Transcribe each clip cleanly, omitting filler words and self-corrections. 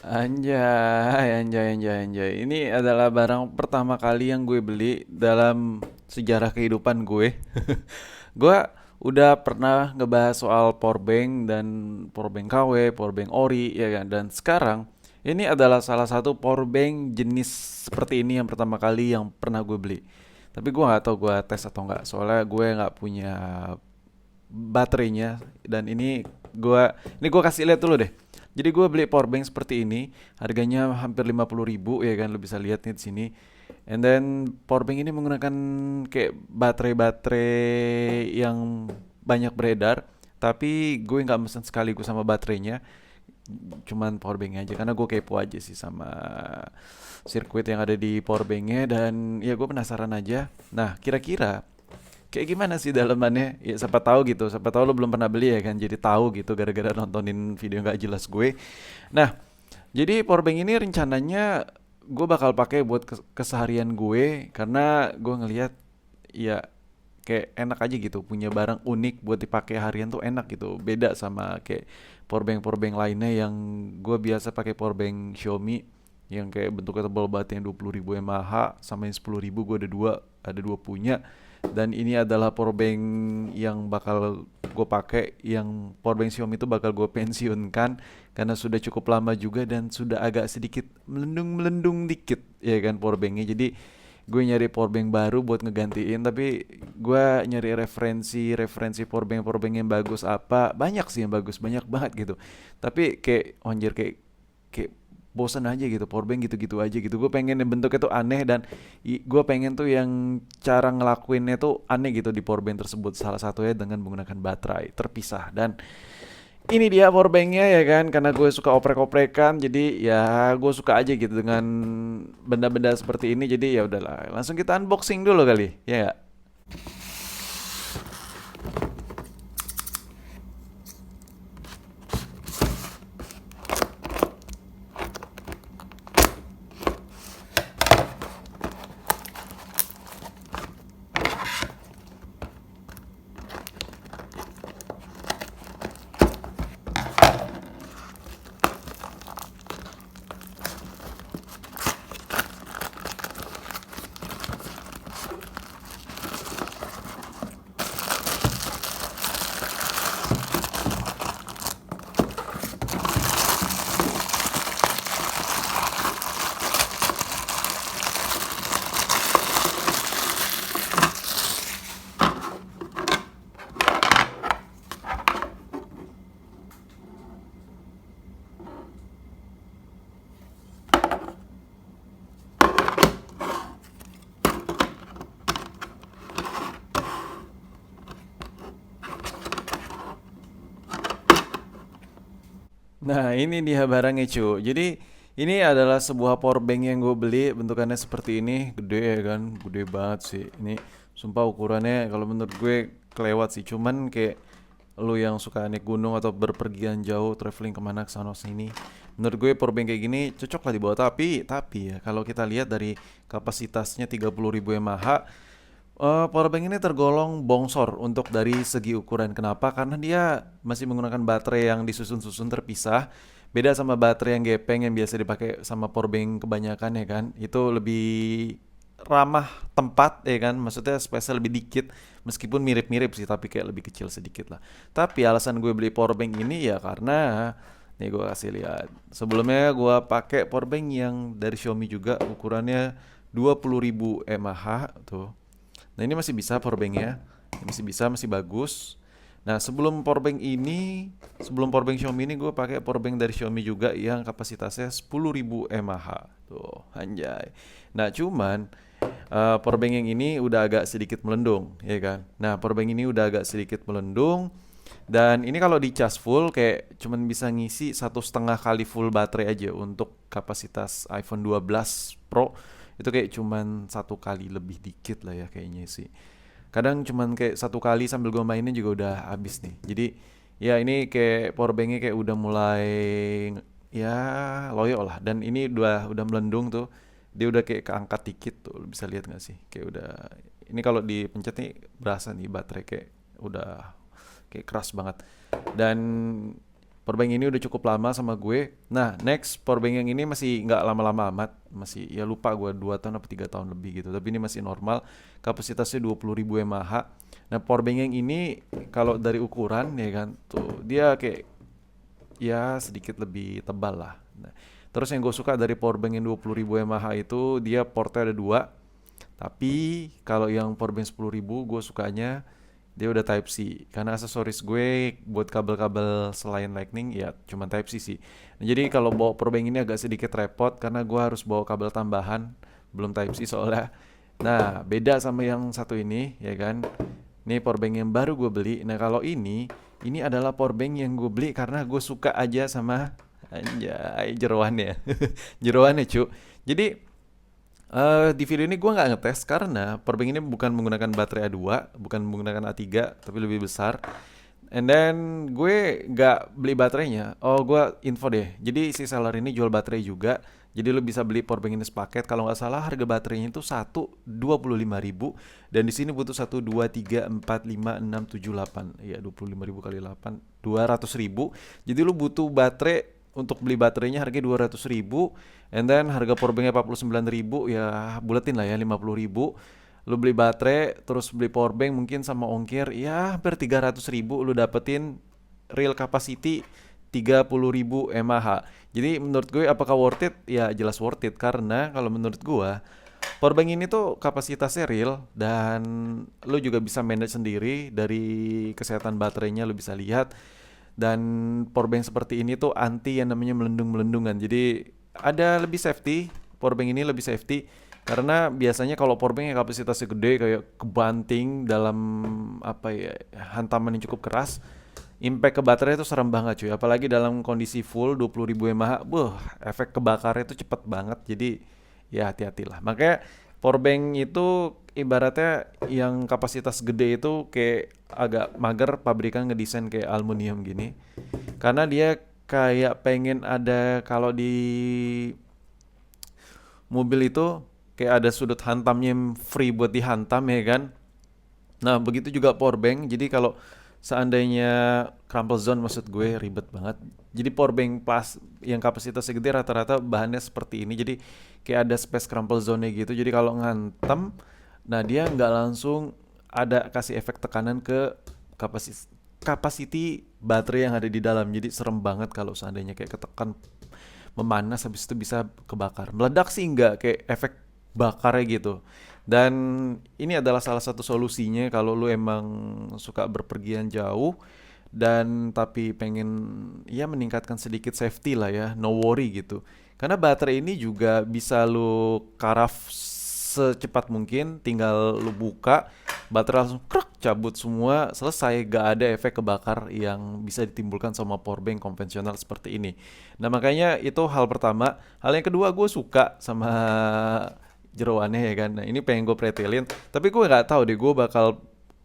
Anjay, anjay, anjay, anjay. Ini adalah barang pertama kali yang gue beli dalam sejarah kehidupan gue. Gue udah pernah ngebahas soal powerbank dan powerbank KW, powerbank ori, ya kan. Dan sekarang ini adalah salah satu powerbank jenis seperti ini yang pertama kali yang pernah gue beli. Tapi gue nggak tahu gue tes atau nggak. Soalnya gue nggak punya baterainya dan ini gue kasih lihat dulu deh. Jadi gue beli powerbank seperti ini, harganya hampir 50.000 ya kan, lo bisa lihat nih di sini. And then powerbank ini menggunakan kayak baterai-baterai yang banyak beredar, tapi gue nggak mesen sekaligus sama baterainya, cuman powerbanknya aja karena gue kepo aja sih sama sirkuit yang ada di powerbanknya dan ya gue penasaran aja. Nah kira-kira kayak gimana sih dalamannya? Ya siapa tahu gitu. Siapa tahu lo belum pernah beli ya kan. Jadi tahu gitu gara-gara nontonin video nggak jelas gue. Nah, jadi powerbank ini rencananya gue bakal pakai buat keseharian gue karena gue ngelihat ya kayak enak aja gitu punya barang unik buat dipakai harian tuh enak gitu. Beda sama kayak powerbank lainnya yang gue biasa pakai powerbank Xiaomi yang kayak bentuknya tebal banget yang 20.000 mAh sama yang 10.000 gue ada dua punya dan ini adalah powerbank yang bakal gue pakai yang powerbank Xiaomi itu bakal gue pensiunkan karena sudah cukup lama juga dan sudah agak sedikit melendung-melendung dikit ya kan powerbanknya. Jadi gue nyari powerbank baru buat ngegantiin, tapi gue nyari referensi powerbank yang bagus apa banyak sih, yang bagus banyak banget gitu, tapi kayak anjir kayak bosan aja gitu powerbank gitu-gitu aja gitu. Gue pengen yang bentuknya tuh aneh dan gue pengen tuh yang cara ngelakuinnya tuh aneh gitu di powerbank tersebut, salah satunya dengan menggunakan baterai terpisah. Dan ini dia powerbanknya ya kan, karena gue suka oprek-oprekan jadi ya gue suka aja gitu dengan benda-benda seperti ini. Jadi ya udahlah, langsung kita unboxing dulu kali ya nggak? Nah ini dia barangnya cu. Jadi ini adalah sebuah powerbank yang gue beli, bentukannya seperti ini, gede ya kan, gede banget sih. Ini sumpah ukurannya kalau menurut gue kelewat sih. Cuman kayak lu yang suka naik gunung atau berpergian jauh, traveling kemana ke sana sini, menurut gue powerbank kayak gini cocok lah dibawa. Tapi ya kalau kita lihat dari kapasitasnya 30.000 mAh, powerbank ini tergolong bongsor untuk dari segi ukuran. Kenapa? Karena dia masih menggunakan baterai yang disusun-susun terpisah. Beda sama baterai yang gepeng yang biasa dipakai sama powerbank kebanyakan ya kan. Itu lebih ramah tempat ya kan. Maksudnya space lebih dikit. Meskipun mirip-mirip sih tapi kayak lebih kecil sedikit lah. Tapi alasan gue beli powerbank ini ya karena nih gue kasih lihat. Sebelumnya gue pakai powerbank yang dari Xiaomi juga, ukurannya 20.000 mAh tuh. Nah ini masih bisa powerbanknya, masih bisa, masih bagus. Nah sebelum powerbank Xiaomi ini gue pakai powerbank dari Xiaomi juga yang kapasitasnya 10.000 mAh. Tuh, anjay. Nah cuman powerbank yang ini udah agak sedikit melendung, ya kan? Nah powerbank ini udah agak sedikit melendung dan ini kalau di cas full kayak cuman bisa ngisi 1,5 kali full baterai aja untuk kapasitas iPhone 12 Pro. Itu kayak cuman 1 kali lebih dikit lah ya kayaknya sih. Kadang cuman kayak 1 kali sambil gue mainin juga udah habis nih. Jadi ya ini kayak powerbanknya kayak udah mulai ya loyo lah. Dan ini udah melendung tuh. Dia udah kayak keangkat dikit tuh. Lu bisa lihat nggak sih? Kayak udah, ini kalau dipencet nih berasa nih baterai kayak udah kayak keras banget. Dan Powerbank ini udah cukup lama sama gue. Nah, next powerbank yang ini masih nggak lama-lama amat, masih ya lupa gue 2 tahun atau 3 tahun lebih gitu. Tapi ini masih normal, kapasitasnya 20.000 mAh. Nah, powerbank yang ini kalau dari ukuran ya kan, tuh dia kayak ya sedikit lebih tebal lah. Nah, terus yang gue suka dari powerbank yang 20.000 mAh itu dia portnya ada dua. Tapi kalau yang powerbank 10.000 gue sukanya dia udah Type C. Karena aksesoris gue buat kabel-kabel selain Lightning ya cuma Type C sih. Nah, jadi kalau bawa powerbank ini agak sedikit repot karena gue harus bawa kabel tambahan, belum Type C soalnya. Nah, beda sama yang satu ini ya kan. Ini powerbank yang baru gue beli. Nah, kalau ini adalah powerbank yang gue beli karena gue suka aja sama anjay jeroannya. Jeroannya, cu. Jadi di video ini gue nggak ngetes karena powerbank ini bukan menggunakan baterai A2, bukan menggunakan A3, tapi lebih besar. And then gue nggak beli baterainya. Oh, gue info deh. Jadi si seller ini jual baterai juga. Jadi lo bisa beli powerbank ini sepaket. Kalau nggak salah harga baterainya itu satu 25.000 dan di sini butuh 1 2 3 4 5 6 7 8. Iya, 25.000 kali 8 200.000. Jadi lo butuh baterai untuk beli baterainya harganya 200.000, and then harga powerbanknya 49.000, ya buletin lah ya 50.000. Lu beli baterai terus beli powerbank mungkin sama ongkir ya hampir 300.000, lu dapetin real capacity 30.000 mAh. Jadi menurut gue apakah worth it? Ya jelas worth it karena kalau menurut gue powerbank ini tuh kapasitasnya real dan lu juga bisa manage sendiri dari kesehatan baterainya, lu bisa lihat. Dan powerbank seperti ini tuh anti yang namanya melendung-melendungan. Jadi ada lebih safety, powerbank ini lebih safety karena biasanya kalau powerbank yang kapasitasnya gede kayak kebanting dalam apa ya hantaman yang cukup keras, impact ke baterai itu serem banget cuy. Apalagi dalam kondisi full 20.000 mAh, efek kebakarnya itu cepet banget. Jadi ya hati-hatilah. Makanya powerbank itu ibaratnya yang kapasitas gede itu kayak agak mager, pabrikan ngedesain kayak aluminium gini. Karena dia kayak pengen ada kalau di mobil itu kayak ada sudut hantamnya yang free buat dihantam ya kan. Nah, begitu juga power bank. Jadi kalau seandainya crumple zone maksud gue ribet banget. Jadi power bank pas yang kapasitasnya gede rata-rata bahannya seperti ini. Jadi kayak ada space crumple zone gitu. Jadi kalau ngantem, nah dia nggak langsung ada kasih efek tekanan ke capacity baterai yang ada di dalam. Jadi serem banget kalau seandainya kayak ketekan memanas habis itu bisa kebakar. Meledak sih enggak kayak efek bakarnya gitu. Dan ini adalah salah satu solusinya kalau lu emang suka berpergian jauh dan tapi pengen ya meningkatkan sedikit safety lah ya, no worry gitu. Karena baterai ini juga bisa lu karaf secepat mungkin, tinggal lu buka, baterai langsung krek cabut semua, selesai, gak ada efek kebakar yang bisa ditimbulkan sama powerbank konvensional seperti ini. Nah makanya itu hal pertama. Hal yang kedua gue suka sama jeroannya ya kan. Nah ini pengen gue pretelin, tapi gue nggak tahu deh gue bakal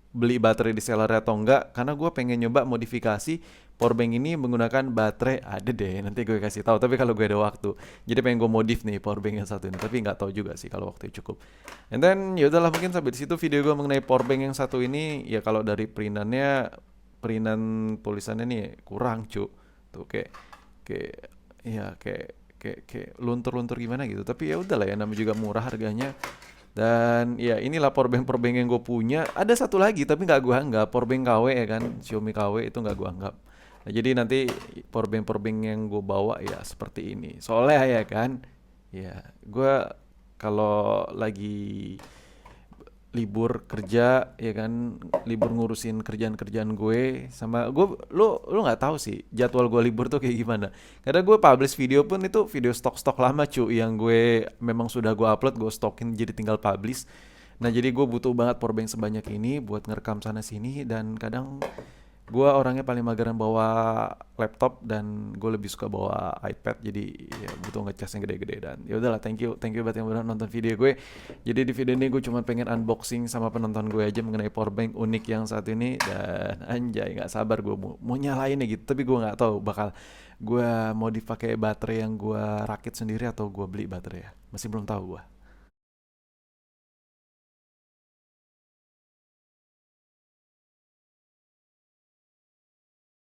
beli baterai di seller atau enggak karena gue pengen nyoba modifikasi powerbank ini menggunakan baterai. Ada deh nanti gue kasih tahu tapi kalau gue ada waktu. Jadi pengen gue modif nih powerbank yang satu ini tapi nggak tahu juga sih kalau waktunya cukup. And then yaudahlah mungkin sampai di situ video gue mengenai powerbank yang satu ini. Ya kalau dari perintan tulisannya nih kurang cu tuh kayak ya kayak luntur-luntur gimana gitu. Tapi ya udahlah ya namanya juga murah harganya. Dan ya inilah powerbank yang gue punya. Ada satu lagi tapi nggak gue anggap, powerbank KW ya kan, Xiaomi KW itu nggak gue anggap. Nah, jadi nanti powerbank yang gue bawa ya seperti ini. Soalnya ya kan, ya gue kalau lagi libur kerja ya kan, libur ngurusin kerjaan-kerjaan gue sama gue, lu nggak tahu sih jadwal gue libur tuh kayak gimana. Karena gue publish video pun itu video stok lama cu yang gue memang sudah gue upload, gue stokin jadi tinggal publish. Nah jadi gue butuh banget powerbank sebanyak ini buat ngerekam sana sini dan kadang gue orangnya paling mageran bawa laptop dan gue lebih suka bawa iPad, jadi ya butuh ngecas yang gede-gede. Dan ya udahlah, thank you banget yang udah nonton video gue. Jadi di video ini gue cuma pengen unboxing sama penonton gue aja mengenai powerbank unik yang satu ini. Dan anjay nggak sabar gue mau nyalain gitu, tapi gue nggak tahu bakal gue mau dipakai baterai yang gue rakit sendiri atau gue beli baterai ya, masih belum tahu gue.